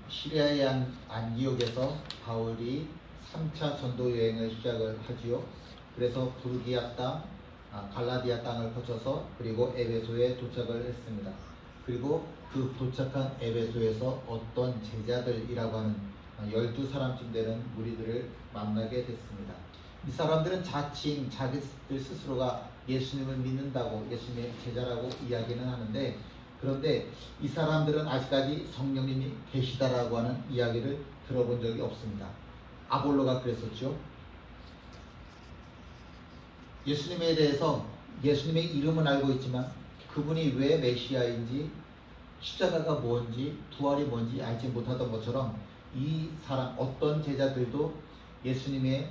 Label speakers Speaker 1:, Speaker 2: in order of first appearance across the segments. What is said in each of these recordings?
Speaker 1: 시리아의 안디옥에서 바울이 3차 전도 여행을 시작을 하지요. 그래서 부르기아 땅, 갈라디아 땅을 거쳐서 그리고 에베소에 도착을 했습니다. 그리고 그 도착한 에베소에서 어떤 제자들이라고 하는 12사람쯤 되는 무리들을 만나게 됐습니다. 이 사람들은 자칭 자기들 스스로가 예수님을 믿는다고, 예수님의 제자라고 이야기는 하는데, 그런데 이 사람들은 아직까지 성령님이 계시다라고 하는 이야기를 들어본 적이 없습니다. 아볼로가 그랬었죠. 예수님에 대해서 예수님의 이름은 알고 있지만 그분이 왜 메시아인지, 십자가가 뭔지, 부활이 뭔지 알지 못하던 것처럼 이 사람 어떤 제자들도 예수님의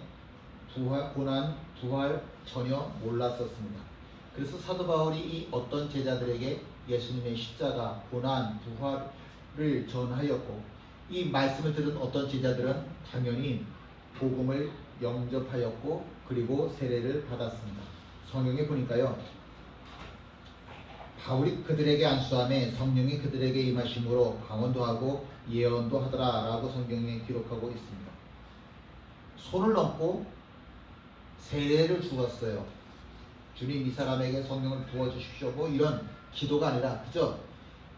Speaker 1: 고난, 부활 전혀 몰랐었습니다. 그래서 사도 바울이 이 어떤 제자들에게 예수님의 십자가, 고난, 부활을 전하였고, 이 말씀을 들은 어떤 제자들은 당연히 복음을 영접하였고 그리고 세례를 받았습니다. 성경에 보니까요, 바울이 그들에게 안수함에 성령이 그들에게 임하심으로 방언도 하고 예언도 하더라 라고 성경에 기록하고 있습니다. 손을 넘고 세례를 주었어요. 주님, 이 사람에게 성령을 부어주십시오, 뭐 이런 기도가 아니라 그저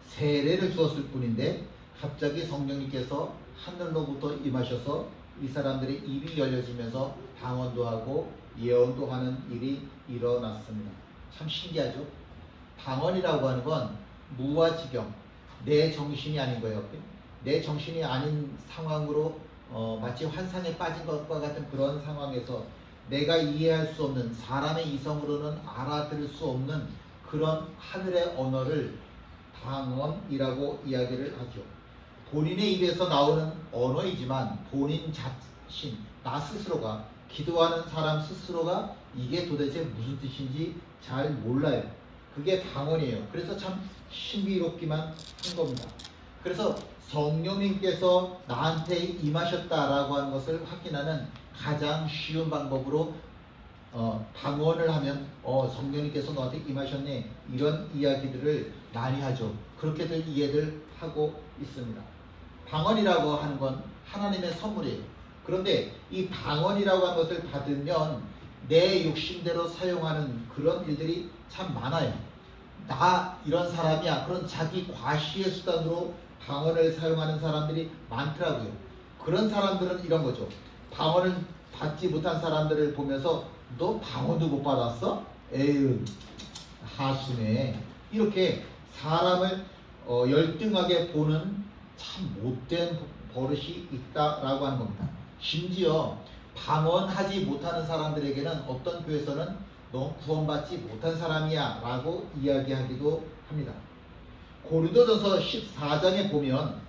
Speaker 1: 세례를 주었을 뿐인데, 갑자기 성령님께서 하늘로부터 임하셔서 이 사람들의 입이 열려지면서 방언도 하고 예언도 하는 일이 일어났습니다. 참 신기하죠? 방언이라고 하는 건 무아지경, 내 정신이 아닌 거예요. 내 정신이 아닌 상황으로 마치 환상에 빠진 것과 같은 그런 상황에서 내가 이해할 수 없는, 사람의 이성으로는 알아들을 수 없는 그런 하늘의 언어를 방언이라고 이야기를 하죠. 본인의 입에서 나오는 언어이지만 본인 자신, 나 스스로가, 기도하는 사람 스스로가 이게 도대체 무슨 뜻인지 잘 몰라요. 그게 방언이에요. 그래서 참 신비롭기만 한 겁니다. 그래서 성령님께서 나한테 임하셨다라고 하는 것을 확인하는 가장 쉬운 방법으로 방언을 하면 성령님께서 너한테 임하셨네, 이런 이야기들을 많이 하죠. 그렇게들 이해를 하고 있습니다. 방언이라고 하는 건 하나님의 선물이에요. 그런데 이 방언이라고 하는 것을 받으면 내 욕심대로 사용하는 그런 일들이 참 많아요. 나 이런 사람이야, 그런 자기 과시의 수단으로 방언을 사용하는 사람들이 많더라고요. 그런 사람들은 이런 거죠. 방언을 받지 못한 사람들을 보면서 너 방언도 못 받았어? 에휴, 하수네. 이렇게 사람을 열등하게 보는 참 못된 버릇이 있다라고 하는 겁니다. 심지어 방언하지 못하는 사람들에게는 어떤 교회에서는 너 구원받지 못한 사람이야 라고 이야기하기도 합니다. 고린도전서 14장에 보면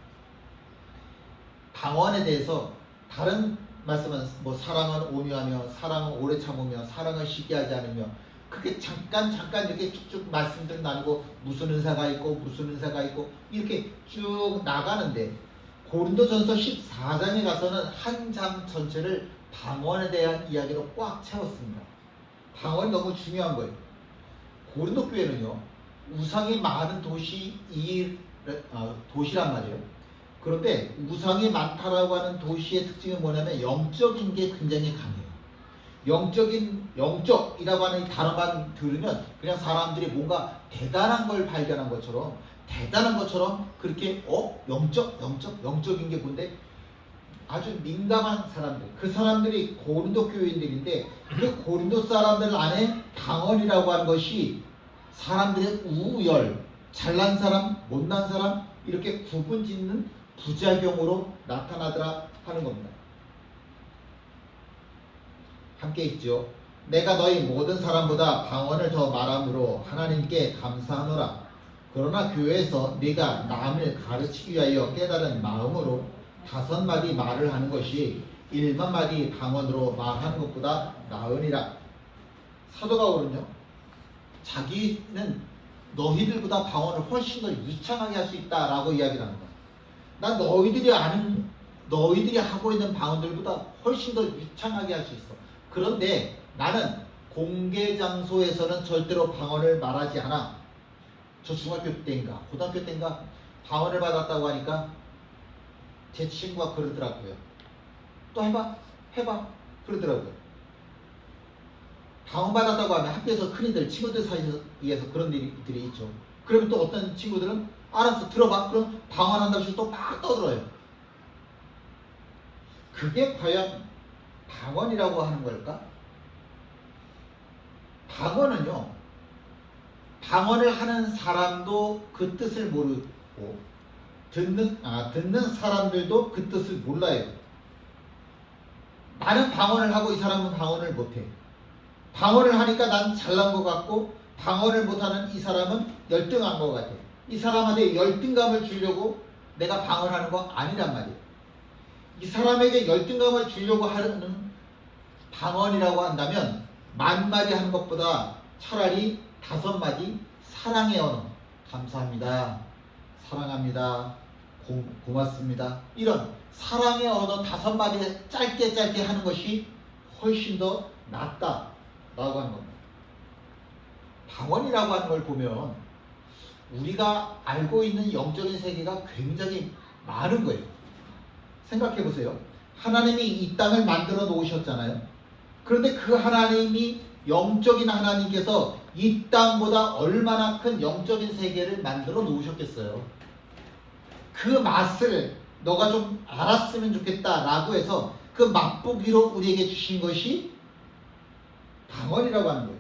Speaker 1: 방언에 대해서 다른 말씀은 뭐 사랑은 온유하며, 사랑은 오래 참으며, 사랑은 시기하지 않으며, 그게 잠깐 이렇게 쭉쭉 말씀들 나누고 무슨 은사가 있고 무슨 은사가 있고 이렇게 쭉 나가는데, 고린도전서 14장에 가서는 한 장 전체를 방언에 대한 이야기로 꽉 채웠습니다. 방언이 너무 중요한 거예요. 고린도 교회는요, 우상이 많은 도시란 말이에요. 그런데 우상이 많다라고 하는 도시의 특징이 뭐냐면 영적인 게 굉장히 강해요. 영적이라고 하는 이 단어만 들으면 그냥 사람들이 뭔가 대단한 걸 발견한 것처럼, 그렇게 영적인 게 뭔데, 아주 민감한 사람들, 그 사람들이 고린도 교인들인데, 그 고린도 사람들 안에 방언이라고 하는 것이 사람들의 우열, 잘난 사람, 못난 사람, 이렇게 구분 짓는 부작용으로 나타나더라 하는 겁니다. 함께 있죠. 내가 너희 모든 사람보다 방언을 더 말함으로 하나님께 감사하노라. 그러나 교회에서 네가 남을 가르치기 위하여 깨달은 마음으로 5마디 말을 하는 것이 1만 마디 방언으로 말하는 것보다 나으니라. 사도 바울은요, 자기는 너희들보다 방언을 훨씬 더 유창하게 할 수 있다라고 이야기를 합니다. 난 너희들이 하고 있는 방언들보다 훨씬 더 유창하게 할 수 있어. 그런데 나는 공개 장소에서는 절대로 방언을 말하지 않아. 저 중학교 때인가 고등학교 때인가 방언을 받았다고 하니까 제 친구가 그러더라고요. 또 해봐, 해봐 그러더라고요. 방언받았다고 하면 학교에서 큰이들 친구들 사이에서 그런 일들이 있죠. 그러면 또 어떤 친구들은 알았어 들어봐 그럼 방언한다고 해서 또 막 떠들어요. 그게 과연 방언이라고 하는 걸까? 방언은요, 방언을 하는 사람도 그 뜻을 모르고 듣는 사람들도 그 뜻을 몰라요. 나는 방언을 하고 이 사람은 방언을 못해. 방언을 하니까 난 잘난 것 같고 방언을 못하는 이 사람은 열등한 것 같아. 이 사람한테 열등감을 주려고 내가 방언하는 거 아니란 말이에요. 이 사람에게 열등감을 주려고 하는 방언이라고 한다면 10,000마디 하는 것보다 차라리 5마디 사랑의 언어, 감사합니다, 사랑합니다, 고맙습니다, 이런 사랑의 언어 5마디 짧게 하는 것이 훨씬 더 낫다라고 하는 겁니다. 방언이라고 하는 걸 보면 우리가 알고 있는 영적인 세계가 굉장히 많은 거예요. 생각해 보세요. 하나님이 이 땅을 만들어 놓으셨잖아요. 그런데 그 하나님이 영적인 하나님께서 이 땅보다 얼마나 큰 영적인 세계를 만들어 놓으셨겠어요. 그 맛을 너가 좀 알았으면 좋겠다라고 해서 그 맛보기로 우리에게 주신 것이 방언이라고 하는 거예요.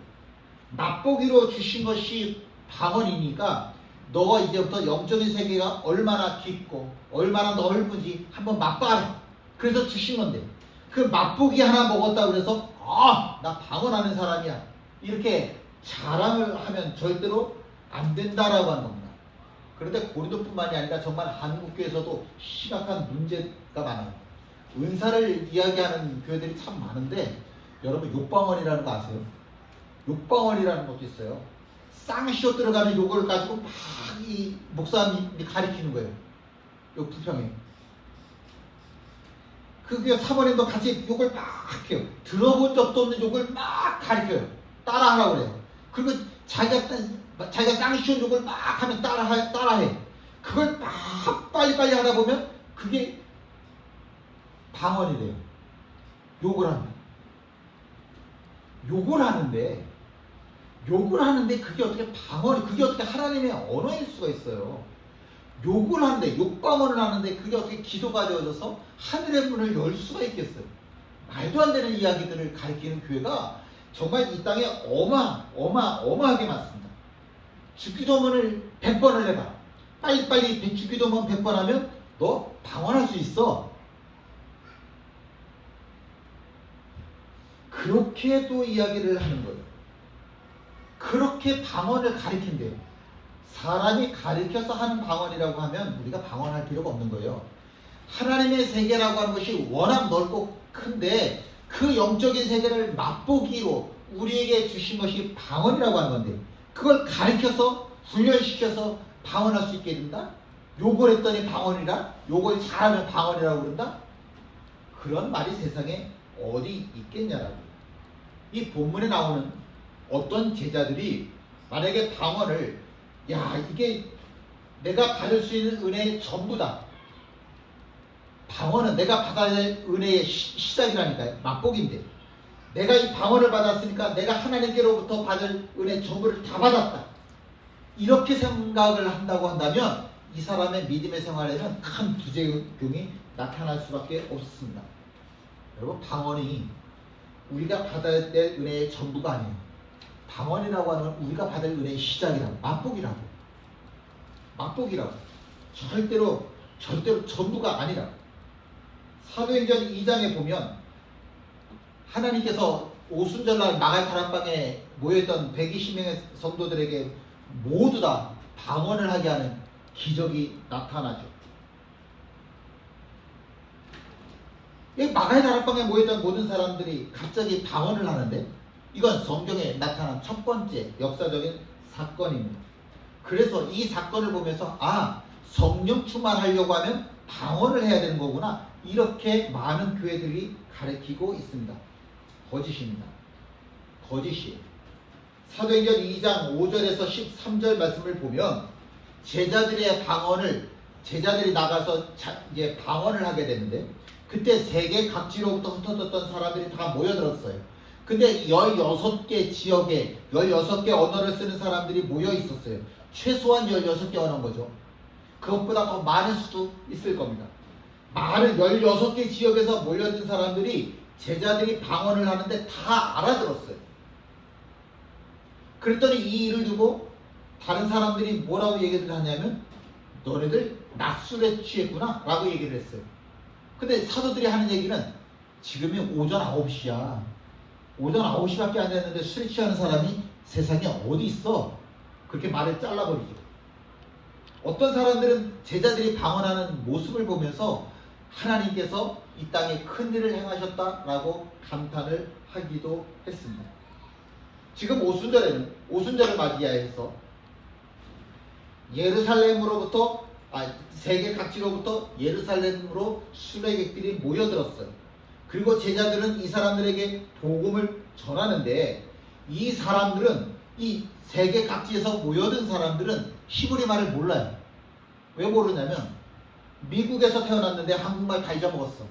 Speaker 1: 맛보기로 주신 것이 방언이니까 너가 이제부터 영적인 세계가 얼마나 깊고 얼마나 넓은지 한번 맛봐라. 그래서 주신 건데 그 맛보기 하나 먹었다고 그래서 나 방언하는 사람이야 이렇게 자랑을 하면 절대로 안 된다라고 하는 겁니다. 그런데 고린도뿐만이 아니라 정말 한국교회에서도 심각한 문제가 많아요. 은사를 이야기하는 교회들이 참 많은데 여러분 욕방언이라는 거 아세요? 욕방언이라는 것도 있어요. 쌍시옷 들어가는 욕을 가지고 막 이 목사님이 가리키는 거예요. 욕 불평해. 그 사모님도 같이 욕을 막 해요. 들어본 적도 없는 욕을 막 가리켜요. 따라하라고 그래요. 그리고 자기가 쌍시옷 욕을 막 하면 따라해. 그걸 막 빨리빨리 하다 보면 그게 방언이래요. 욕을 하면. 욕을 하는데 그게 어떻게 방언이, 그게 어떻게 하나님의 언어일 수가 있어요. 욕을 하는데, 욕방언을 하는데 그게 어떻게 기도가 되어져서 하늘의 문을 열 수가 있겠어요. 말도 안 되는 이야기들을 가리키는 교회가 정말 이 땅에 어마어마하게 많습니다. 주기도문을 100번을 해봐. 빨리빨리 주기도문 100번 하면 너 방언할 수 있어. 그렇게도 이야기를 하는 거예요. 그렇게 방언을 가리킨대요. 사람이 가리켜서 하는 방언이라고 하면 우리가 방언할 필요가 없는 거예요. 하나님의 세계라고 하는 것이 워낙 넓고 큰데 그 영적인 세계를 맛보기로 우리에게 주신 것이 방언이라고 하는 건데 그걸 가리켜서 훈련시켜서 방언할 수 있게 된다? 욕을 했더니 방언이라? 욕을 잘하면 방언이라고 그런다? 그런 말이 세상에 어디 있겠냐라고. 이 본문에 나오는 어떤 제자들이 만약에 방언을 이게 내가 받을 수 있는 은혜의 전부다. 방언은 내가 받아야 될 은혜의 시작이라니까요. 맛보기인데 내가 이 방언을 받았으니까 내가 하나님께로부터 받을 은혜 전부를 다 받았다. 이렇게 생각을 한다고 한다면 이 사람의 믿음의 생활에는 큰 부작용이 나타날 수밖에 없습니다. 여러분, 방언이 우리가 받아야 될 은혜의 전부가 아니에요. 방언이라고 하는 건 우리가 받을 은혜의 시작이라고, 맛보기라고. 절대로 전부가 아니라. 사도행전 2장에 보면 하나님께서 오순절날 마갈 다락방에 모여있던 120명의 성도들에게 모두 다 방언을 하게 하는 기적이 나타나죠. 이 마갈 다락방에 모여있던 모든 사람들이 갑자기 방언을 하는데 이건 성경에 나타난 첫 번째 역사적인 사건입니다. 그래서 이 사건을 보면서 성령 충만하려고 하면 방언을 해야 되는 거구나, 이렇게 많은 교회들이 가르치고 있습니다. 거짓입니다. 거짓이에요. 사도행전 2장 5절에서 13절 말씀을 보면 제자들의 방언을 제자들이 나가서 이제 방언을 하게 되는데, 그때 세계 각지로부터 흩어졌던 사람들이 다 모여들었어요. 근데 16개 지역에 16개 언어를 쓰는 사람들이 모여 있었어요. 최소한 16개 언어인 거죠. 그것보다 더 많을 수도 있을 겁니다. 많은 16개 지역에서 몰려든 사람들이 제자들이 방언을 하는데 다 알아들었어요. 그랬더니 이 일을 두고 다른 사람들이 뭐라고 얘기를 하냐면, 너네들 낮술에 취했구나 라고 얘기를 했어요. 근데 사도들이 하는 얘기는, 지금이 오전 9시야. 오전 9시밖에 안 됐는데 술에 취하는 사람이 세상에 어디 있어? 그렇게 말을 잘라버리죠. 어떤 사람들은 제자들이 방언하는 모습을 보면서 하나님께서 이 땅에 큰 일을 행하셨다라고 감탄을 하기도 했습니다. 지금 오순절에는, 오순절을 맞이해서 예루살렘으로부터, 세계 각지로부터 예루살렘으로 순례객들이 모여들었어요. 그리고 제자들은 이 사람들에게 복음을 전하는데, 이 사람들은, 이 세계 각지에서 모여든 사람들은 히브리 말을 몰라요. 왜 모르냐면, 미국에서 태어났는데 한국말 다 잊어먹었어.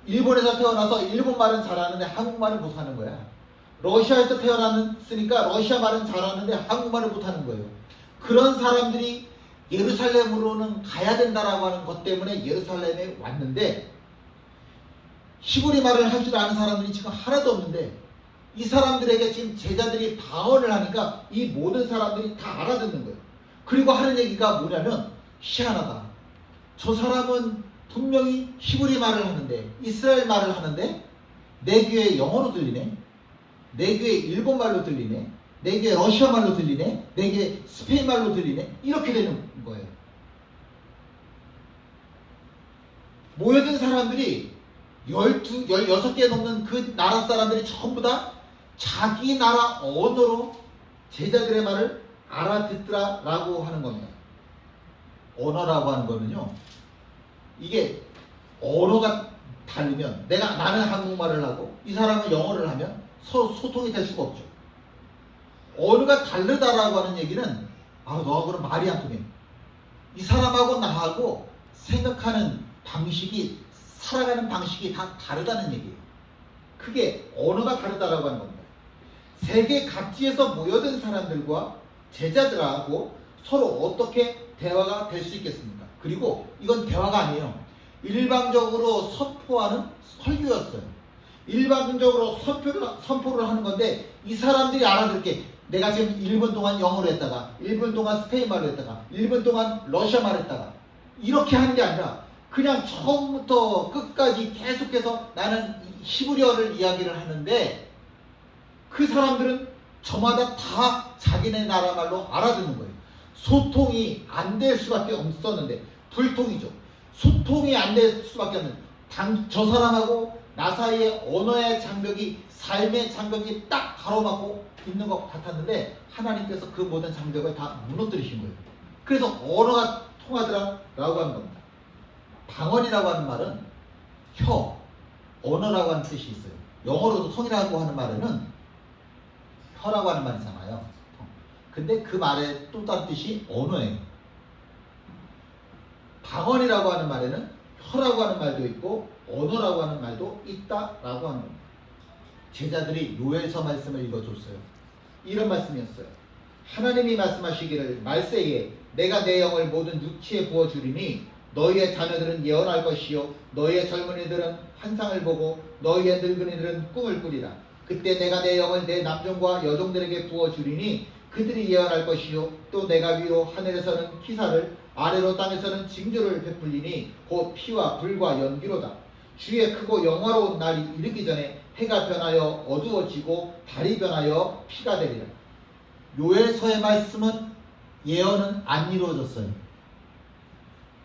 Speaker 1: 일본에서 태어나서 일본 말은 잘하는데 한국말을 못하는 거야. 러시아에서 태어났으니까 러시아 말은 잘하는데 한국말을 못하는 거예요. 그런 사람들이 예루살렘으로는 가야 된다라고 하는 것 때문에 예루살렘에 왔는데, 히브리 말을 할 줄 아는 사람들이 지금 하나도 없는데, 이 사람들에게 지금 제자들이 방언을 하니까 이 모든 사람들이 다 알아듣는 거예요. 그리고 하는 얘기가 뭐냐면, 희한하다. 저 사람은 분명히 히브리 말을 하는데, 이스라엘 말을 하는데, 내 귀에 영어로 들리네. 내 귀에 일본 말로 들리네. 내 귀에 러시아 말로 들리네. 내 귀에 스페인 말로 들리네. 이렇게 되는 거예요. 모여든 사람들이 16개 넘는 그 나라 사람들이 전부 다 자기 나라 언어로 제자들의 말을 알아듣더라라고 하는 겁니다. 언어라고 하는 거는요, 이게 언어가 다르면, 나는 한국말을 하고 이 사람은 영어를 하면 서로 소통이 될 수가 없죠. 언어가 다르다라고 하는 얘기는, 너하고는 말이 안 통해. 이 사람하고 나하고 생각하는 방식이, 살아가는 방식이 다 다르다는 얘기예요. 그게 언어가 다르다라고 하는 겁니다. 세계 각지에서 모여든 사람들과 제자들하고 서로 어떻게 대화가 될 수 있겠습니까? 그리고 이건 대화가 아니에요. 일방적으로 선포하는 설교였어요. 일방적으로 선포를 하는 건데, 이 사람들이 알아들게, 내가 지금 1분 동안 영어로 했다가 1분 동안 스페인 말로 했다가 1분 동안 러시아 말 했다가 이렇게 하는 게 아니라, 그냥 처음부터 끝까지 계속해서 나는 히브리어를 이야기를 하는데, 그 사람들은 저마다 다 자기네 나라 말로 알아듣는 거예요. 소통이 안 될 수밖에 없었는데, 불통이죠. 소통이 안 될 수밖에 없는, 저 사람하고 나 사이에 언어의 장벽이, 삶의 장벽이 딱 가로막고 있는 것 같았는데, 하나님께서 그 모든 장벽을 다 무너뜨리신 거예요. 그래서 언어가 통하더라라고 하는 겁니다. 방언이라고 하는 말은 언어라고 하는 뜻이 있어요. 영어로도 ton이라고 하는 말에는 혀라고 하는 말이잖아요. 근데 그 말의 또 다른 뜻이 언어예요. 방언이라고 하는 말에는 혀라고 하는 말도 있고 언어라고 하는 말도 있다라고 하는 겁니다. 제자들이 요엘서 말씀을 읽어줬어요. 이런 말씀이었어요. 하나님이 말씀하시기를, 말세에 내가 내 영을 모든 육체에 부어주리니 너희의 자녀들은 예언할 것이요 너희의 젊은이들은 환상을 보고 너희의 늙은이들은 꿈을 꾸리라. 그때 내가 내 영을 내 남종과 여종들에게 부어주리니 그들이 예언할 것이요 또 내가 위로 하늘에서는 기사를, 아래로 땅에서는 징조를 베풀리니 곧 피와 불과 연기로다. 주의 크고 영화로운 날이 이르기 전에 해가 변하여 어두워지고 달이 변하여 피가 되리라. 요엘서의 말씀은, 예언은 안 이루어졌어요.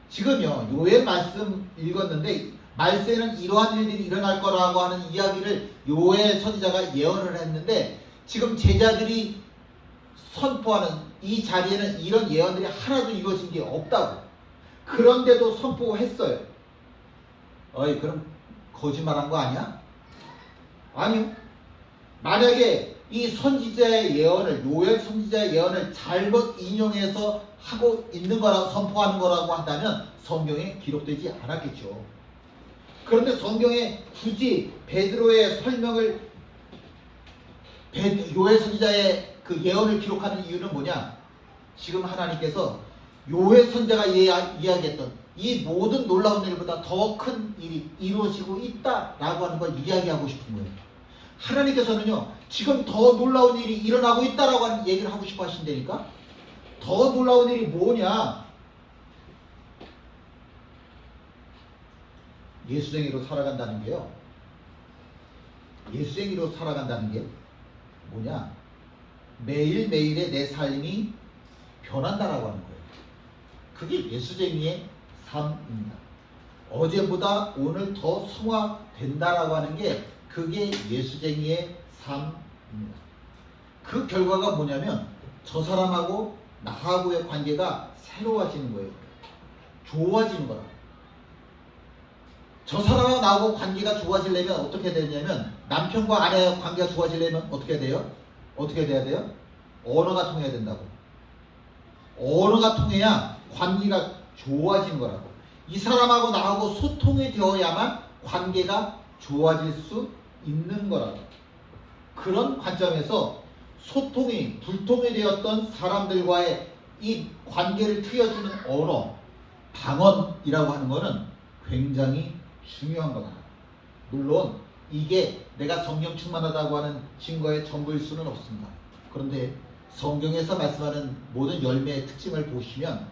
Speaker 1: 지금요, 요엘 말씀 읽었는데, 말세는 이러한 일들이 일어날 거라고 하는 이야기를 요엘 선지자가 예언을 했는데, 지금 제자들이 선포하는 이 자리에는 이런 예언들이 하나도 이루어진 게 없다고. 그런데도 선포했어요. 그럼 거짓말한 거 아니야? 아니요. 만약에 이 선지자의 예언을, 요엘 선지자의 예언을 잘못 인용해서 하고 있는 거라고 선포하는 거라고 한다면 성경에 기록되지 않았겠죠. 그런데 성경에 굳이 베드로의 설명을 요엘 선지자의 그 예언을 기록하는 이유는 뭐냐? 지금 하나님께서 요엘 선지자가 이야기했던 이 모든 놀라운 일보다 더 큰 일이 이루어지고 있다라고 하는 걸 이야기하고 싶은 거예요. 하나님께서는요, 지금 더 놀라운 일이 일어나고 있다라고 하는 얘기를 하고 싶어 하신다니까? 더 놀라운 일이 뭐냐? 예수쟁이로 살아간다는 게요. 예수쟁이로 살아간다는 게 뭐냐? 매일매일의 내 삶이 변한다라고 하는 거예요. 그게 예수쟁이의 삶입니다. 어제보다 오늘 더 성화된다라고 하는 게 그게 예수쟁이의 삶입니다. 그 결과가 뭐냐면 저 사람하고 나하고의 관계가 새로워지는 거예요. 좋아지는 거라. 저 사람하고 나하고 관계가 좋아지려면 어떻게 되냐면 남편과 아내의 관계가 좋아지려면 어떻게 돼요? 어떻게 돼야 돼요? 언어가 통해야 된다고. 언어가 통해야 관계가 좋아지는 거라고. 이 사람하고 나하고 소통이 되어야만 관계가 좋아질 수 있는 거라고. 그런 관점에서 소통이 불통이 되었던 사람들과의 이 관계를 트여주는 언어, 방언이라고 하는 거는 굉장히 중요한 거다. 물론 이게 내가 성령 충만하다고 하는 증거의 전부일 수는 없습니다. 그런데 성경에서 말씀하는 모든 열매의 특징을 보시면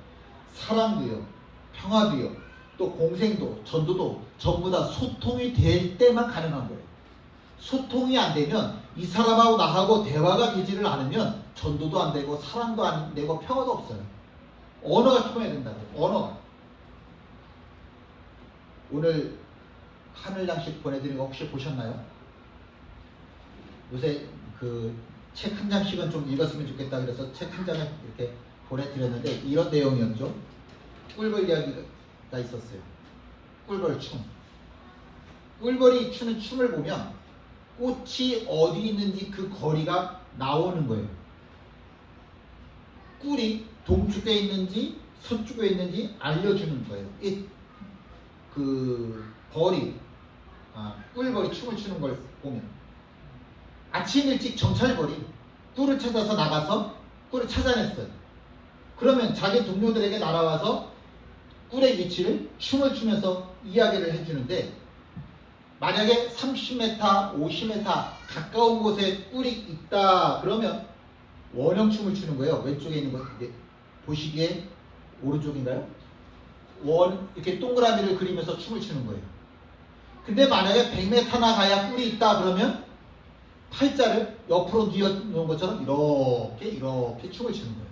Speaker 1: 사랑도요, 평화도요, 또 공생도, 전도도 전부 다 소통이 될 때만 가능한 거예요. 소통이 안 되면 이 사람하고 나하고 대화가 되지를 않으면 전도도 안 되고 사랑도 안 되고 평화도 없어요. 언어가 통해야 된다고. 언어가. 오늘 하늘 양식 보내드린 거 혹시 보셨나요? 요새 그 책 한 장씩은 좀 읽었으면 좋겠다 그래서 책 한 장을 이렇게 보내드렸는데 이런 내용이었죠. 꿀벌 이야기가 있었어요. 꿀벌 춤. 꿀벌이 추는 춤을 보면 꽃이 어디 있는지 그 거리가 나오는 거예요. 꿀이 동쪽에 있는지 서쪽에 있는지 알려주는 거예요. 꿀벌이 춤을 추는 걸 보면 아침 일찍 정찰벌이 꿀을 찾아서 나가서 꿀을 찾아냈어요. 그러면 자기 동료들에게 날아와서 꿀의 위치를 춤을 추면서 이야기를 해주는데 만약에 30m, 50m 가까운 곳에 꿀이 있다 그러면 원형춤을 추는 거예요. 왼쪽에 있는 거 이게 보시기에 오른쪽인가요? 이렇게 동그라미를 그리면서 춤을 추는 거예요. 근데 만약에 100m나 가야 꿀이 있다 그러면 팔자를 옆으로 뉘어놓은 것처럼 이렇게 춤을 추는 거예요.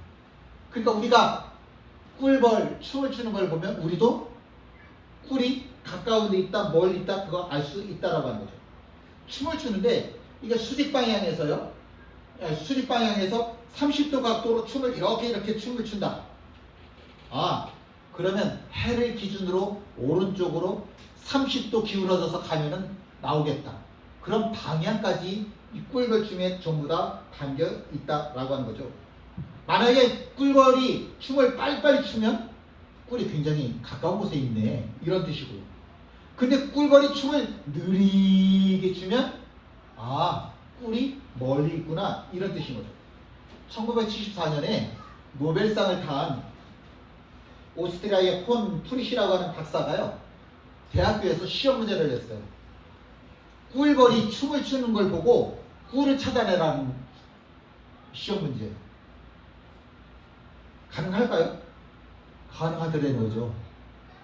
Speaker 1: 그러니까 우리가 꿀벌 춤을 추는 걸 보면 우리도 꿀이 가까운 데 있다 멀리 있다 그거 알 수 있다라고 하는 거죠. 춤을 추는데 이게 수직 방향에서 30도 각도로 춤을 이렇게 춤을 춘다. 그러면 해를 기준으로 오른쪽으로 30도 기울어져서 가면은 나오겠다. 그런 방향까지 이 꿀벌 춤에 전부 다 담겨 있다라고 하는 거죠. 만약에 꿀벌이 춤을 빨리빨리 추면 꿀이 굉장히 가까운 곳에 있네 이런 뜻이고요. 근데 꿀벌이 춤을 느리게 추면 꿀이 멀리 있구나 이런 뜻인 거죠. 1974년에 노벨상을 탄 오스트리아의 폰 프리시라고 하는 박사가요 대학교에서 시험 문제를 냈어요. 꿀벌이 춤을 추는 걸 보고 꿀을 찾아내라는 시험 문제. 가능할까요? 가능하더라는 거죠.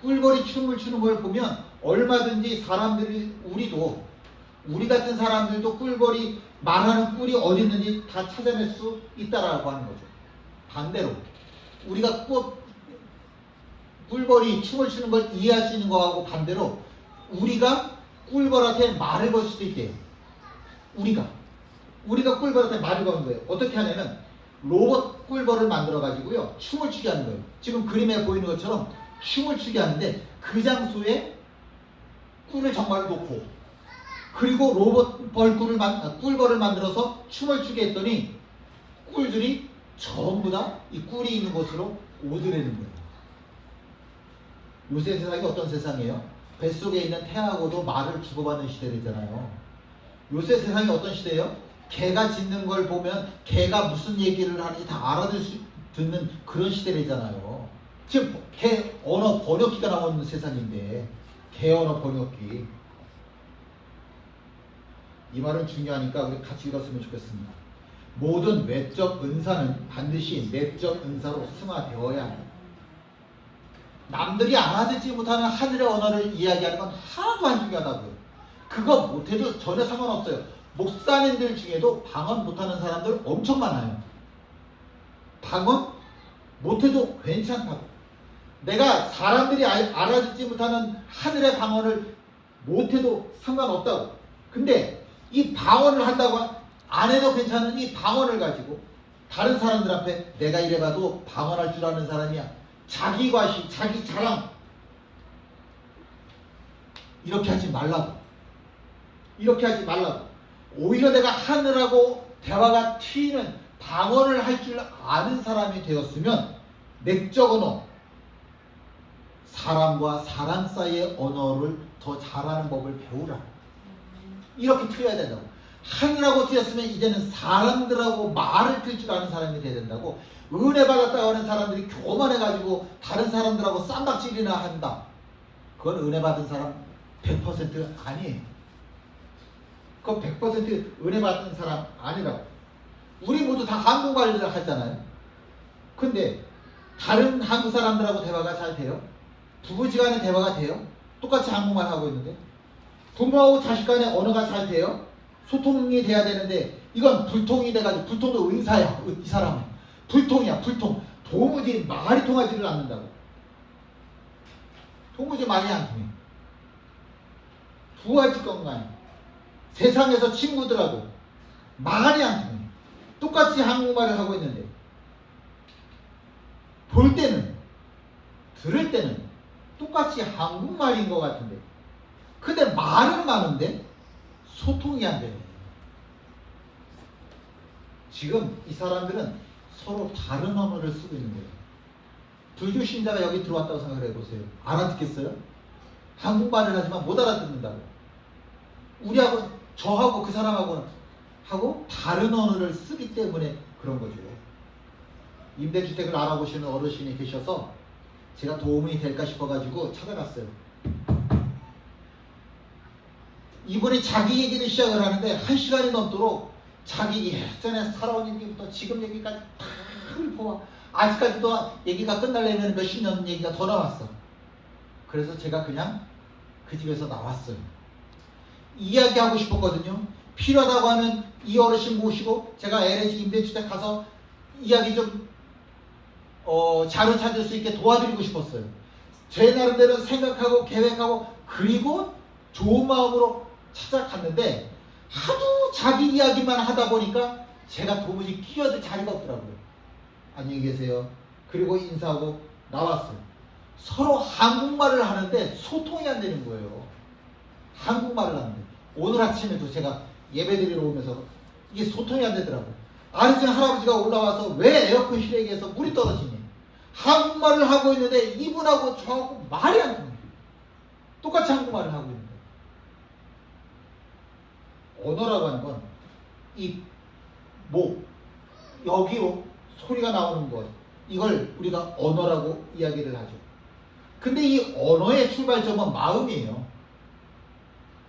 Speaker 1: 꿀벌이 춤을 추는 걸 보면 얼마든지 사람들이 우리 같은 사람들도 꿀벌이 말하는 꿀이 어디 있는지 다 찾아낼 수 있다라고 하는 거죠. 반대로 우리가 꿀벌이 춤을 추는 걸 이해할 수 있는 거하고 반대로 우리가 꿀벌한테 말을 걸 수도 있대요. 우리가 꿀벌한테 말을 거는 거예요. 어떻게 하냐면 로봇 꿀벌을 만들어 가지고요 춤을 추게 하는 거예요. 지금 그림에 보이는 것처럼 춤을 추게 하는데 그 장소에 꿀을 정말 놓고 그리고 로봇 꿀벌을 만들어서 춤을 추게 했더니 꿀들이 전부 다 이 꿀이 있는 곳으로 오더라는 거예요. 요새 세상이 어떤 세상이에요? 뱃속에 있는 태하고도 말을 주고받는 시대잖아요. 요새 세상이 어떤 시대예요? 개가 짖는 걸 보면 개가 무슨 얘기를 하는지 다 알아듣는 그런 시대잖아요. 지금 개 언어 번역기가 나오는 세상인데, 개 언어 번역기. 이 말은 중요하니까 우리 같이 읽었으면 좋겠습니다. 모든 외적 은사는 반드시 내적 은사로 승화되어야 합니다. 남들이 알아듣지 못하는 하늘의 언어를 이야기하는 건 하나도 안 중요하다고요. 그거 못해도 전혀 상관없어요. 목사님들 중에도 방언 못하는 사람들 엄청 많아요. 방언 못해도 괜찮다고. 내가 사람들이 알아듣지 못하는 하늘의 방언을 못해도 상관없다고. 근데 이 방언을 한다고 안 해도 괜찮은 이 방언을 가지고 다른 사람들 앞에 내가 이래봐도 방언할 줄 아는 사람이야, 자기 과시, 자기 자랑, 이렇게 하지 말라고. 이렇게 하지 말라고. 오히려 내가 하늘하고 대화가 튀는 방언을 할 줄 아는 사람이 되었으면 내적 언어, 사람과 사람 사이의 언어를 더 잘하는 법을 배우라. 이렇게 틀어야 된다고. 하늘하고 틀렸으면 이제는 사람들하고 말을 틀 줄 아는 사람이 돼야 된다고. 은혜 받았다고 하는 사람들이 교만해가지고 다른 사람들하고 쌈박질이나 한다. 그건 은혜 받은 사람 100% 아니에요. 그건 100% 은혜 받은 사람 아니라고. 우리 모두 다 한국말을 하잖아요. 근데 다른 한국 사람들하고 대화가 잘 돼요? 부부지간에 대화가 돼요? 똑같이 한국말 하고 있는데. 부모하고 자식 간에 언어가 잘 돼요? 소통이 돼야 되는데 이건 불통이 돼가지고, 불통도 은사야. 이 사람은 불통이야. 불통. 도무지 말이 통하지를 않는다고. 도무지 말이 안 통해. 부하지 건가요? 세상에서 친구들하고 말이 안 통해. 똑같이 한국말을 하고 있는데 볼 때는, 들을 때는 똑같이 한국말인 것 같은데, 근데 말은 많은데 소통이 안 돼요. 지금 이 사람들은 서로 다른 언어를 쓰고 있는 거예요. 불교 신자가 여기 들어왔다고 생각을 해보세요. 알아듣겠어요? 한국말을 하지만 못 알아듣는다고. 우리하고, 저하고 그 사람하고는 하고 다른 언어를 쓰기 때문에 그런 거죠. 임대주택을 알아보시는 어르신이 계셔서 제가 도움이 될까 싶어가지고 찾아갔어요. 이분이 자기 얘기를 시작을 하는데 1시간이 넘도록 자기 예전에 살아온 얘기부터 지금 얘기까지 다 읊어와. 아직까지도 얘기가 끝나려면 몇십 년 얘기가 더 나왔어. 그래서 제가 그냥 그 집에서 나왔어요. 이야기하고 싶었거든요. 필요하다고 하면 이 어르신 모시고 제가 LH 임대주택 가서 이야기 좀 자료 찾을 수 있게 도와드리고 싶었어요. 제 나름대로 생각하고 계획하고 그리고 좋은 마음으로 찾아갔는데 하도 자기 이야기만 하다 보니까 제가 도무지 끼어들 자리가 없더라고요. 안녕히 계세요. 그리고 인사하고 나왔어요. 서로 한국말을 하는데 소통이 안 되는 거예요. 한국말을 하는데. 오늘 아침에도 제가 예배드리러 오면서 이게 소통이 안 되더라고요. 아르헨티나 할아버지가 올라와서 왜 에어컨 실외기에서 물이 떨어지니? 한국말을 하고 있는데 이분하고 저하고 말이 안 통해요. 똑같이 한국말을 하고 있는데. 언어라고 하는 건 이 목, 여기로 소리가 나오는 것, 이걸 우리가 언어라고 이야기를 하죠. 근데 이 언어의 출발점은 마음이에요.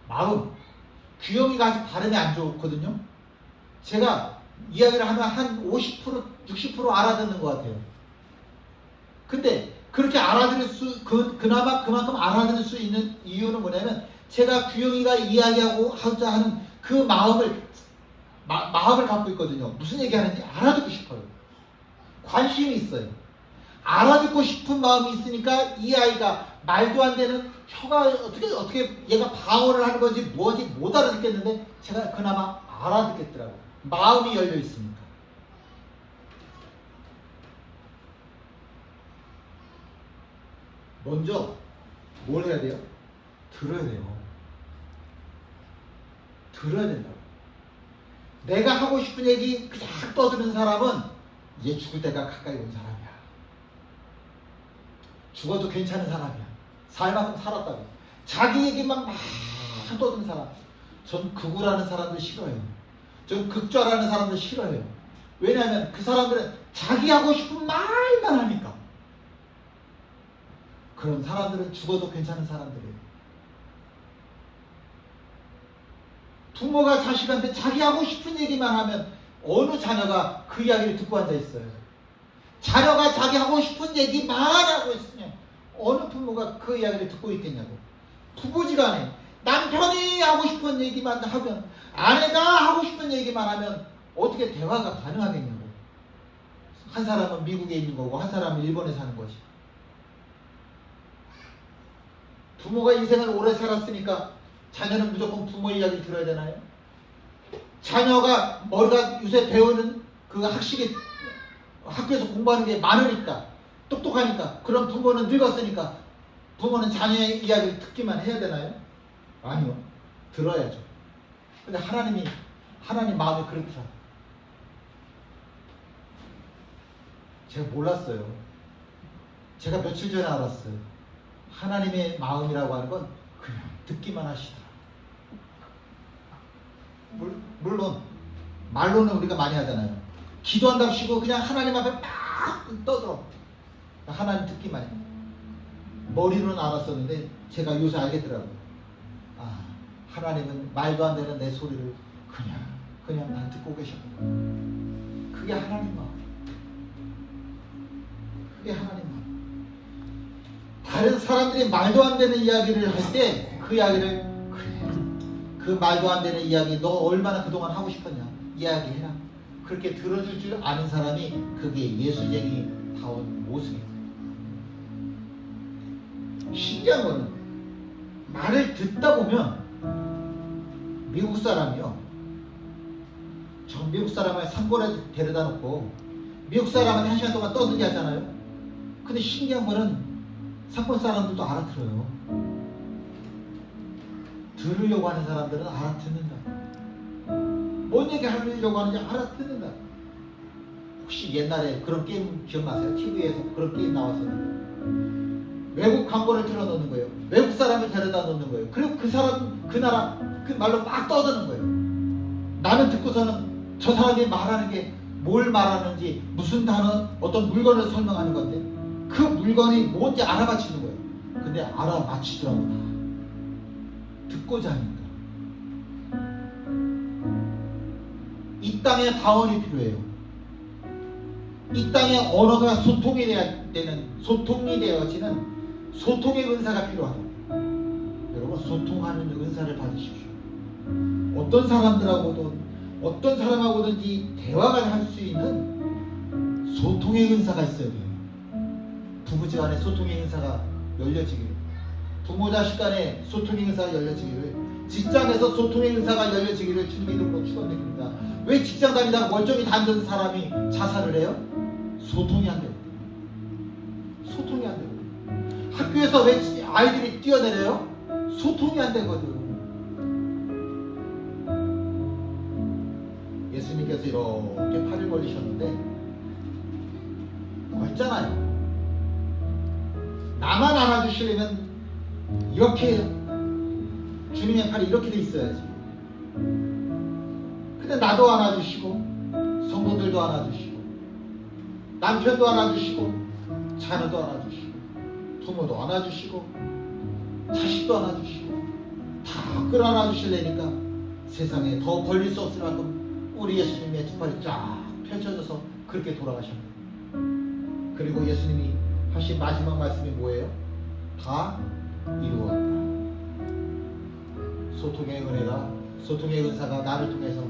Speaker 1: 마음. 규영이가 아직 발음이 안 좋거든요. 제가 이야기를 하면 한 50%, 60% 알아듣는 것 같아요. 근데 그렇게 그나마 그만큼 알아들을 수 있는 이유는 뭐냐면 제가 규영이가 이야기하고 하자 하는 그 마음을 갖고 있거든요. 무슨 얘기하는지 알아듣고 싶어요. 관심이 있어요. 알아듣고 싶은 마음이 있으니까 이 아이가 말도 안 되는 혀가 어떻게 얘가 방언을 하는 건지 뭐지 못 알아듣겠는데 제가 그나마 알아듣겠더라고요. 마음이 열려 있으니까. 먼저 뭘 해야 돼요? 들어야 돼요. 들어야 된다고. 내가 하고 싶은 얘기 그냥 떠드는 사람은 이제 죽을 때가 가까이 온 사람이야. 죽어도 괜찮은 사람이야. 살만큼 살았다고. 자기 얘기만 막 떠드는 사람. 전 극우라는 사람들 싫어요. 전 극좌라는 사람들 싫어요. 왜냐하면 그 사람들은 자기 하고 싶은 말만 하니까. 그런 사람들은 죽어도 괜찮은 사람들이에요. 부모가 자식한테 자기 하고 싶은 얘기만 하면 어느 자녀가 그 이야기를 듣고 앉아 있어요. 자녀가 자기 하고 싶은 얘기만 하고 있으면 어느 부모가 그 이야기를 듣고 있겠냐고. 부부지간에 남편이 하고 싶은 얘기만 하면, 아내가 하고 싶은 얘기만 하면 어떻게 대화가 가능하겠냐고. 한 사람은 미국에 있는 거고 한 사람은 일본에 사는 거지. 부모가 인생을 오래 살았으니까 자녀는 무조건 부모 이야기를 들어야 되나요? 자녀가 머리가 요새 배우는 그 학교에서 공부하는 게 많으니까, 똑똑하니까, 그럼 부모는 늙었으니까 부모는 자녀의 이야기를 듣기만 해야 되나요? 아니요. 들어야죠. 근데 하나님 마음이 그렇더라. 제가 몰랐어요. 제가 며칠 전에 알았어요. 하나님의 마음이라고 하는 건 그냥 듣기만 하시더라. 물론 말로는 우리가 많이 하잖아요. 기도한답시고 그냥 하나님 앞에 막 떠들어. 하나님 듣기만 해. 머리로는 알았었는데 제가 요새 알겠더라고요. 아, 하나님은 말도 안 되는 내 소리를 그냥 다 듣고 계셨구나. 그게 하나님 마음. 그게 하나님 마음. 다른 사람들이 말도 안 되는 이야기를 할 때 그 이야기를, 그래, 그 말도 안 되는 이야기 너 얼마나 그동안 하고 싶었냐, 이야기해라. 그렇게 들어줄 줄 아는 사람이 그게 예수쟁이 다운 모습이에요. 신기한 거는 말을 듣다 보면 미국 사람이요, 저 미국 사람을 산골에 데려다 놓고 미국 사람한테 1시간 동안 떠들게 하잖아요. 근데 신기한 거는 산골 사람들도 알아들어요. 들으려고 하는 사람들은 알아듣는다. 뭔 얘기 하려고 하는지 알아듣는다. 혹시 옛날에 그런 게임 기억나세요? TV에서 그런 게임 나왔었는데 외국 광고를 틀어놓는 거예요. 외국 사람을 데려다 놓는 거예요. 그리고 그 사람, 그 나라 그 말로 막 떠드는 거예요. 나는 듣고서는 저 사람이 말하는 게 뭘 말하는지, 무슨 단어, 어떤 물건을 설명하는 건데 그 물건이 뭔지 알아맞히는 거예요. 근데 알아맞히더라고. 듣고자 하니까. 이 땅에 다원이 필요해요. 이 땅에 언어가 소통이 되어지는 소통의 은사가 필요하다. 여러분, 소통하는 은사를 받으십시오. 어떤 사람하고든지 대화가 할 수 있는 소통의 은사가 있어야 돼요. 부부지간에 소통의 은사가 열려지기를, 부모 자식 간에 소통의 은사가 열려지기를, 직장에서 소통의 은사가 열려지기를 주님의 이름으로 축원드립니다. 왜 직장 다니다가 멀쩡히 다니던 사람이 자살을 해요? 소통이 안 되고. 소통이 안 되고. 학교에서 왜 아이들이 뛰어내려요? 소통이 안 되거든. 예수님께서 이렇게 팔을 벌리셨는데 멀잖아요. 나만 안아주시려면 이렇게 주님의 팔이 이렇게 돼 있어야지. 근데 나도 안아주시고, 성도들도 안아주시고, 남편도 안아주시고, 자녀도 안아주시고, 부모도 안아주시고, 자식도 안아주시고, 다 끌어안아주시려니까 세상에 더 벌릴 수 없을 만큼 우리 예수님의 두 팔이 쫙 펼쳐져서 그렇게 돌아가셨네요. 그리고 예수님이 하신 마지막 말씀이 뭐예요? 다 이루었다. 소통의 은혜가, 소통의 은사가 나를 통해서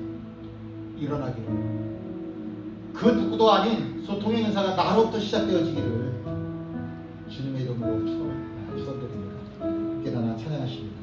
Speaker 1: 일어나기를, 그 누구도 아닌 소통의 은사가 나로부터 시작되어지기를 주님의 이름으로 축원드립니다. 깨달아 찬양하십니다.